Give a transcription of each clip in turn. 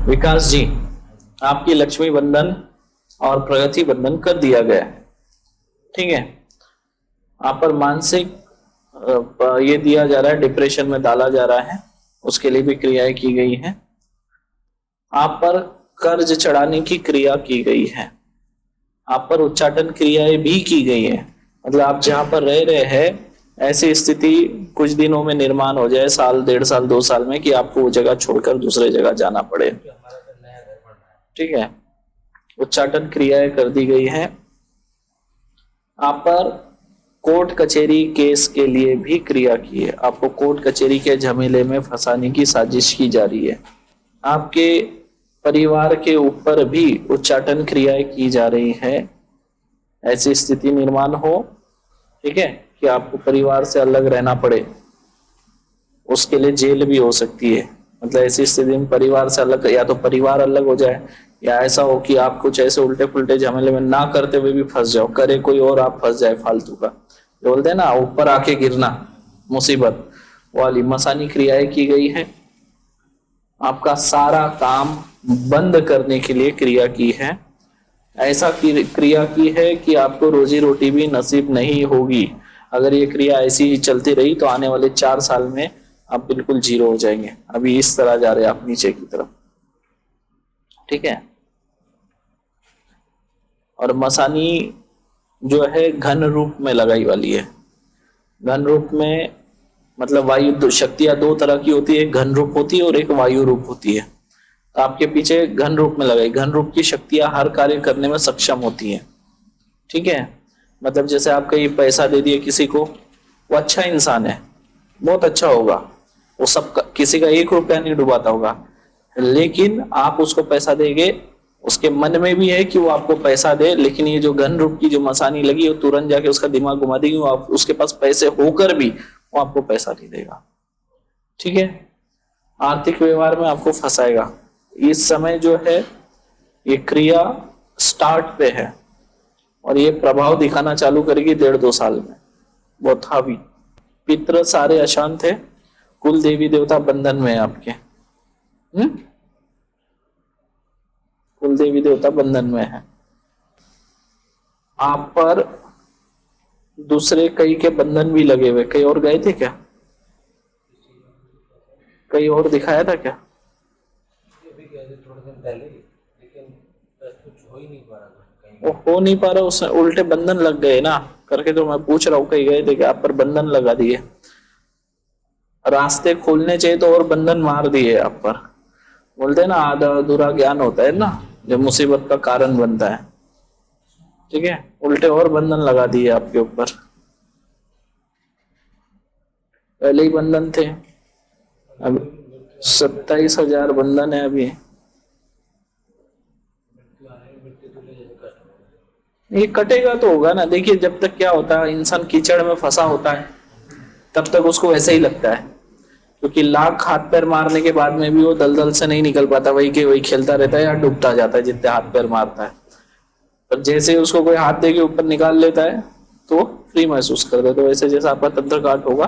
विकास जी, आपकी लक्ष्मी बंधन और प्रगति बंधन कर दिया गया है। ठीक है, आप पर मानसिक ये दिया जा रहा है, डिप्रेशन में डाला जा रहा है, उसके लिए भी क्रियाएं की गई हैं। आप पर कर्ज चढ़ाने की क्रिया की गई है, आप पर उच्चाटन क्रियाएं भी की गई है। मतलब आप जहां पर रह रहे हैं, ऐसी स्थिति कुछ दिनों में निर्माण हो जाए, साल, 1.5 साल, 2 साल में, कि आपको वो जगह छोड़कर दूसरे जगह जाना पड़े। ठीक है, उच्चाटन क्रियाएं कर दी गई हैं। आप पर कोर्ट कचहरी केस के लिए भी क्रिया की है, आपको कोर्ट कचहरी के झमेले में फंसाने की साजिश की जा रही है। आपके परिवार के ऊपर भी उच्चाटन क्रियाएं की जा रही है। ऐसी स्थिति निर्माण हो, ठीक है, कि आपको परिवार से अलग रहना पड़े, उसके लिए जेल भी हो सकती है। मतलब ऐसी स्थिति में परिवार से अलग, या तो परिवार अलग हो जाए, या ऐसा हो कि आप कुछ ऐसे उल्टे पुल्टे झमेले में ना करते हुए भी फंस जाओ, करे कोई और, आप फंस जाए फालतू का, जो बोलते हैं ना ऊपर आके गिरना, मुसीबत वाली मसानी क्रियाएं की गई है। आपका सारा काम बंद करने के लिए क्रिया की है। ऐसा क्रिया की है कि आपको रोजी रोटी भी नसीब नहीं होगी। अगर ये क्रिया ऐसी ही चलती रही तो आने वाले 4 साल में आप बिल्कुल जीरो हो जाएंगे। अभी इस तरह जा रहे हैं आप नीचे की तरफ। ठीक है, और मसानी जो है घन रूप में लगाई वाली है। घन रूप में मतलब वायु शक्तियां दो तरह की होती है, एक घन रूप होती है और एक वायु रूप होती है। तो आपके पीछे घन रूप में लगाई, घन रूप की शक्तियां हर कार्य करने में सक्षम होती हैं। ठीक है, मतलब जैसे आप कहीं पैसा दे दिए किसी को, वो अच्छा इंसान है, बहुत अच्छा होगा, वो सब किसी का 1 रुपया नहीं डुबाता होगा, लेकिन आप उसको पैसा देंगे, उसके मन में भी है कि वो आपको पैसा दे, लेकिन ये जो घन रूप की जो मसानी लगी, वो तुरंत जाके उसका दिमाग घुमा देगी, वो आप उसके पास पैसे होकर भी वो आपको पैसा नहीं देगा। ठीक है, आर्थिक व्यवहार में आपको फंसाएगा। इस समय जो है ये क्रिया स्टार्ट पे है और ये प्रभाव दिखाना चालू करेगी 1.5-2 साल में, बहुत हावी। पितृ सारे अशांत है, कुल देवी देवता बंधन में है आपके। कुल देवी देवता बंधन में है। आप पर दूसरे कई के बंधन भी लगे हुए, कई और गए थे क्या? कई और दिखाया था क्या? थोड़े दिन पहले, लेकिन कुछ हो ही नहीं पा रहा था कहीं वो भी। हो नहीं पा रहा, उसमें उल्टे बंधन लग गए ना करके, तो मैं पूछ रहा हूँ कहीं गए थे क्या? आप पर बंधन लगा दिए, रास्ते खोलने चाहिए तो और बंधन मार दिए आप पर। बोलते हैं ना आधा अधूरा ज्ञान होता है ना, जो मुसीबत का कारण बनता है। ठीक है, उल्टे और बंधन लगा दिए आपके ऊपर। पहले ही बंधन थे, अब 27,000 बंधन है अभी। ये कटेगा तो होगा ना। देखिए, जब तक क्या होता है, इंसान कीचड़ में फंसा होता है तब तक उसको वैसे ही लगता है, क्योंकि लाख हाथ पैर मारने के बाद में भी वो दलदल से नहीं निकल पाता, वही के वही खेलता रहता है या डूबता जाता है जितने हाथ पैर मारता है। पर जैसे ही उसको कोई हाथ दे के ऊपर निकाल लेता है तो फ्री महसूस करता है। तो वैसे जैसा आपका तंत्र काट होगा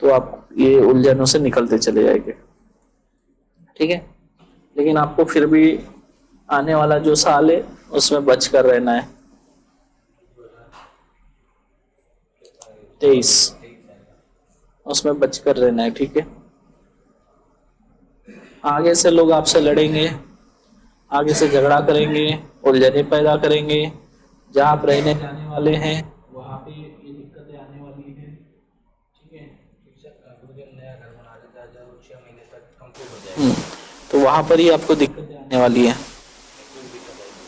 तो आप ये उलझनों से निकलते चले जाएंगे। ठीक है, लेकिन आपको फिर भी आने वाला जो साल है उसमें बच कर रहना है। 23, उसमें बच कर रहना है। ठीक है, आगे से लोग आपसे लड़ेंगे, आगे से झगड़ा करेंगे, उलझने पैदा करेंगे। जहाँ आप रहने जाने वाले हैं वहां पे ये दिक्कतें आने वाली है। ठीक है, नया घर बना लेता है जब 6 महीने तक कंप्लीट हो हम्म, जाएगा। तो वहां पर ही आपको दिक्कतें आने वाली है। कोई दिक्कत आएगी।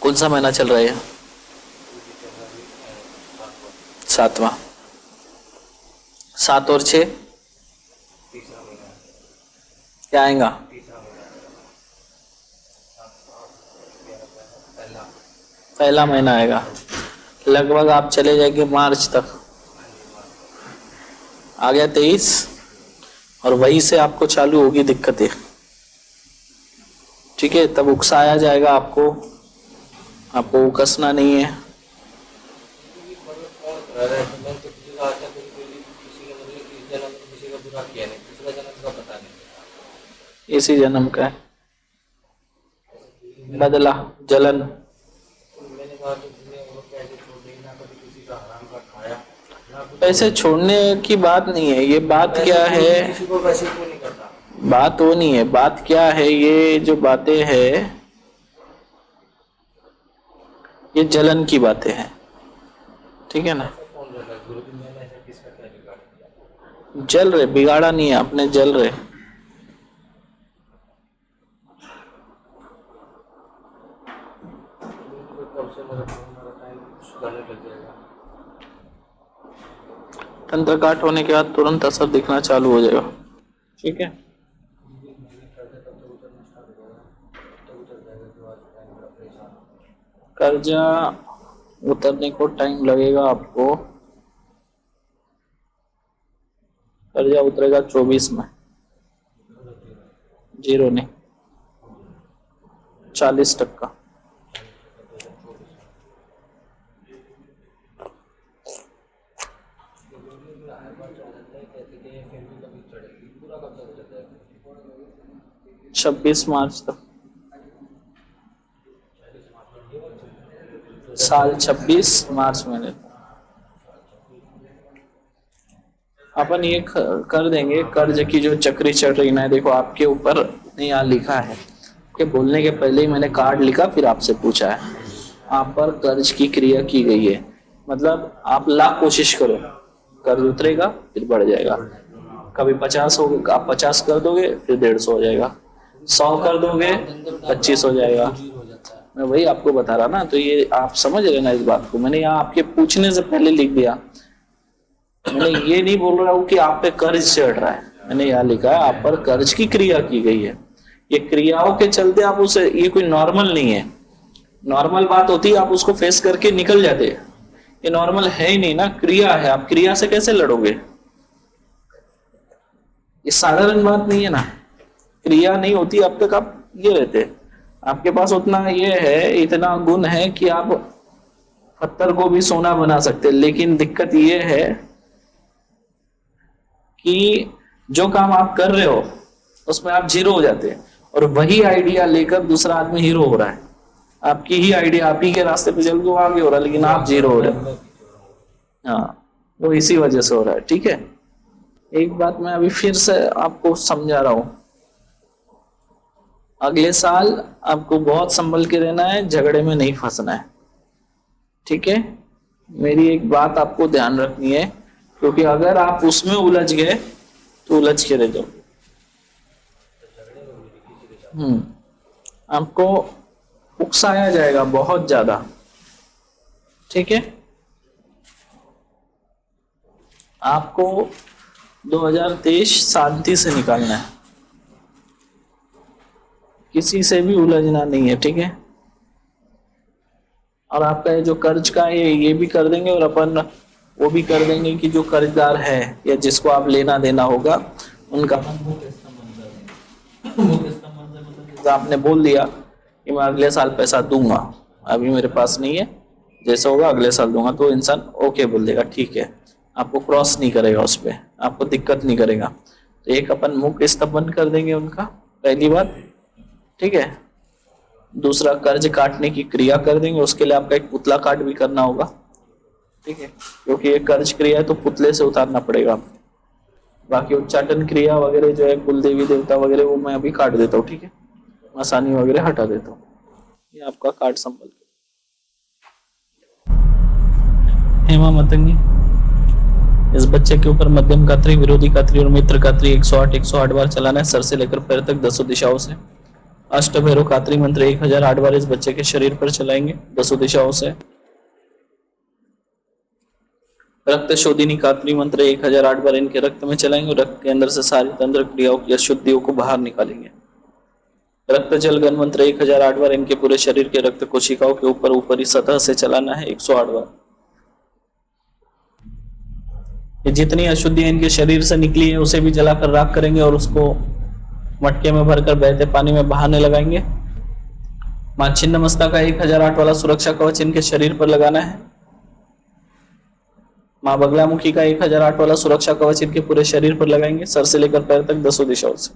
कौन सा महीना चल रहा है? कोई भी चल रहा है 7वां। 7वां। 7 और 6 तीसरा महीना है। क्या आएगा? तीसरा महीना है। पहला। पहला महीना आएगा। लगभग आप चले जाएंगे मार्च तक। हाँ जी, मार्च। आ गया 23, और वहीं से आपको चालू होगी दिक्कतें। ठीक है, तब उकसाया जाएगा आपको, आपको उकसना नहीं है। क्योंकि मतलब कौन करा रहा है, तो मैंने तो किसी का आज तक किसी का मतलब इस जन्म में किसी का बुरा किया नहीं, पिछला जन्म का पता नहीं। इसी जन्म का है। बदला, जलन। मैंने कहा कि दुनिया वो लोग पैसे छोड़ देंगे ना, कभी किसी का हराम का खाया ना कुछ। पैसे छोड़ने की बात नहीं है, ये बात क्या है, किसी को वैसे क्यों नहीं करता। बात वो नहीं है, बात क्या है, ये जो बातें है ये जलन की बातें हैं, ठीक है ना। कौन बोला गुरु जी, मैंने ऐसा किसका क्या बिगाड़ दिया। जल रहे, बिगाड़ा नहीं है आपने, जल रहे। कब से मेरा टाइम सुधारने लग जाएगा। तंत्र काट होने के बाद तुरंत असर दिखना चालू हो जाएगा, ठीक है। कर्जा उतरने को टाइम लगेगा आपको, कर्जा उतरेगा 24 में, 0 नहीं, 40%। पूरा कब तक चल जाएगा। 26 मार्च तक, साल 26 मार्च महीने तक। अपन ये कर देंगे, कर्ज की जो चक्री चढ़ रही ना, देखो आपके ऊपर यहाँ लिखा है कि बोलने के पहले ही मैंने कार्ड लिखा, फिर आपसे पूछा है, आप पर कर्ज की क्रिया की गई है। मतलब आप लाख कोशिश करो, कर्ज उतरेगा फिर बढ़ जाएगा। कभी 50 होगा, आप 50 कर दोगे फिर 150 हो जाएगा, 100 कर दोगे 25 हो जाएगा। मैं वही आपको बता रहा ना, तो ये आप समझ रहे ना इस बात को। मैंने यहाँ आपके पूछने से पहले लिख दिया, मैंने ये नहीं बोल रहा हूँ कि आप पे कर्ज चढ़ रहा है, मैंने यहाँ लिखा है आप पर कर्ज की क्रिया की गई है। ये क्रियाओं के चलते आप उसे, ये कोई नॉर्मल नहीं है। नॉर्मल बात होती है आप उसको फेस करके निकल जाते, ये नॉर्मल है ही नहीं ना, क्रिया है। आप क्रिया से कैसे लड़ोगे, ये साधारण बात नहीं है ना। क्रिया नहीं होती अब तक आप ये रहते, आपके पास उतना ये है, इतना गुण है कि आप पत्थर को भी सोना बना सकते। लेकिन दिक्कत ये है कि जो काम आप कर रहे हो उसमें आप जीरो हो जाते हैं, और वही आइडिया लेकर दूसरा आदमी हीरो हो रहा है। आपकी ही आइडिया, आप ही के रास्ते पे चल के वो आगे हो रहा है, लेकिन आप जीरो हो रहे हो। हाँ, वो इसी वजह से हो रहा है, ठीक है। एक बात मैं अभी फिर से आपको समझा रहा हूं, अगले साल आपको बहुत संभल के रहना है, झगड़े में नहीं फंसना है, ठीक है। मेरी एक बात आपको ध्यान रखनी है, क्योंकि अगर आप उसमें उलझ गए तो उलझ के रह जाओ। आपको उकसाया जाएगा बहुत ज्यादा, ठीक है। आपको 2023 शांति से निकालना है, किसी से भी उलझना नहीं है, ठीक है। और आपका ये जो कर्ज का है ये भी कर देंगे, और अपन वो भी कर देंगे कि जो कर्जदार है या जिसको आप लेना देना होगा उनका मतलब आपने बोल दिया कि मैं अगले साल पैसा दूंगा, अभी मेरे पास नहीं है, जैसा होगा अगले साल दूंगा, तो इंसान ओके बोल देगा, ठीक है। आपको क्रॉस नहीं करेगा, उस पर आपको दिक्कत नहीं करेगा। तो एक अपन मुख स्तंभन कर देंगे उनका, पहली बात, ठीक है। दूसरा, कर्ज काटने की क्रिया कर देंगे, उसके लिए आपका एक पुतला काट भी करना होगा, ठीक है, क्योंकि ये कर्ज क्रिया है तो पुतले से उतारना पड़ेगा। बाकी उच्चाटन क्रिया वगैरह जो है, कुल देवी देवता वगैरह, वो मैं अभी काट देता हूँ, ठीक है, आसानी वगैरह हटा देता हूँ। ये आपका कार्ड संभल के। हेमा मतंगी, इस बच्चे के ऊपर मध्यम कात्री, विरोधी कात्री और मित्र कात्री 108 बार चलाना है, सर से लेकर पैर तक 10 दिशाओं से। अष्टभैरव कात्री मंत्र 1008 बार इस बच्चे के शरीर पर चलाएंगे 10 दिशाओं से। रक्त शोधिनी कात्री मंत्र 1008 बार इनके रक्त में चलाएंगे, रक्त के अंदर से सारी तंत्र क्रियाओं की अशुद्धियों को बाहर निकालेंगे। रक्त जल गण मंत्र 1008 बार इनके पूरे शरीर के रक्त कोशिकाओं के ऊपर ऊपरी सतह से चलाना है 108 बार। ये जितनी अशुद्धियां इनके शरीर से निकली है उसे भी जलाकर राख करेंगे, और उसको मटके में भरकर बहते पानी में बहाने लगाएंगे। मां छिन्नमस्ता का 1008 वाला सुरक्षा कवच इनके शरीर पर लगाना है। मां बगलामुखी का 1008 वाला सुरक्षा कवच इनके पूरे शरीर पर लगाएंगे, सर से लेकर पैर तक 10 दिशाओं से।